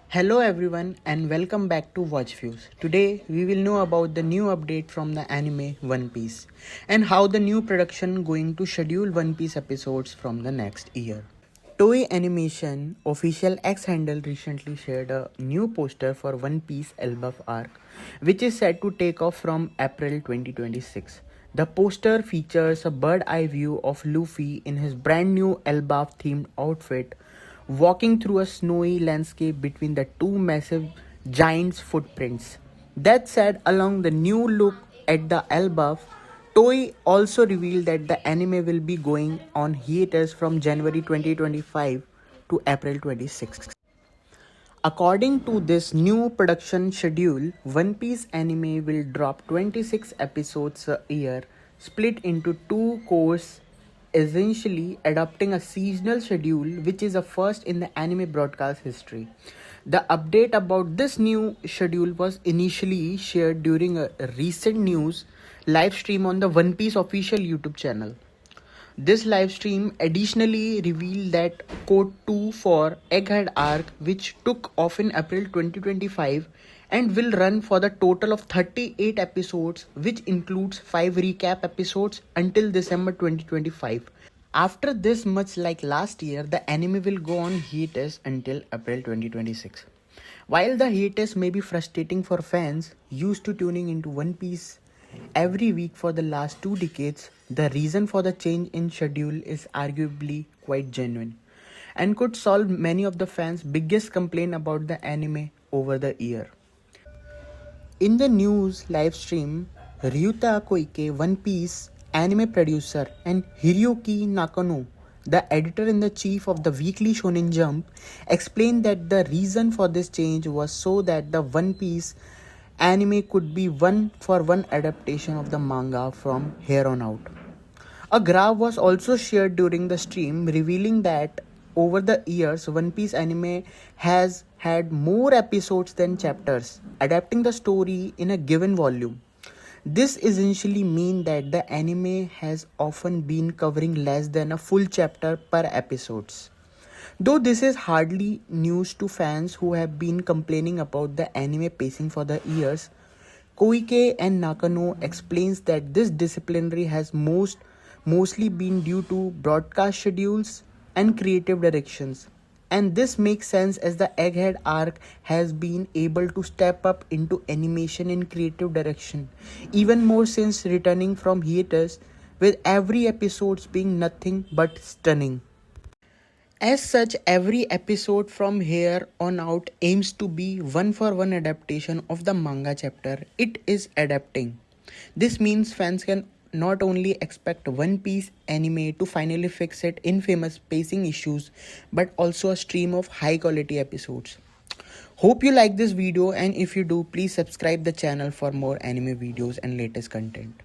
Hello everyone and welcome back to Watch Views. Today we will know about the new update from the anime One Piece and how the new production going to schedule One Piece episodes from the next year. Toei Animation official X handle recently shared a new poster for One Piece Elbaf arc, which is set to take off from April 2026. The poster features a bird eye view of Luffy in his brand new Elbaf themed outfit, walking through a snowy landscape between the two massive giants' footprints. That said, along the new look at the Elbaf, Toei also revealed that the anime will be going on hiatus from January 2025 to April 26. According to this new production schedule, One Piece anime will drop 26 episodes a year, split into two courses, essentially adopting a seasonal schedule, which is a first in the anime broadcast history. The update about this new schedule was initially shared during a recent news live stream on the One Piece official YouTube channel. This livestream additionally revealed that Code 2 for Egghead arc, which took off in April 2025 and will run for the total of 38 episodes, which includes 5 recap episodes until December 2025. After this, much like last year, the anime will go on hiatus until April 2026. While the hiatus may be frustrating for fans used to tuning into One Piece every week for the last 2 decades, the reason for the change in schedule is arguably quite genuine and could solve many of the fans' biggest complaint about the anime over the year. In the news live stream, Ryuta Koike, One Piece anime producer, and Hiroyuki Nakano, the editor-in-chief of the weekly Shonen Jump, explained that the reason for this change was so that the One Piece anime could be one-for-one adaptation of the manga from here on out. A graph was also shared during the stream revealing that over the years, One Piece anime has had more episodes than chapters, adapting the story in a given volume. This essentially means that the anime has often been covering less than a full chapter per episodes. Though this is hardly news to fans who have been complaining about the anime pacing for the years, Koike and Nakano explains that this disciplinary has mostly been due to broadcast schedules and creative directions. And this makes sense as the Egghead arc has been able to step up into animation and creative direction, even more since returning from hiatus, with every episode being nothing but stunning. As such, every episode from here on out aims to be one-for-one adaptation of the manga chapter it is adapting. This means fans can not only expect One Piece anime to finally fix its infamous pacing issues, but also a stream of high quality episodes. Hope you like this video, and if you do, please subscribe the channel for more anime videos and latest content.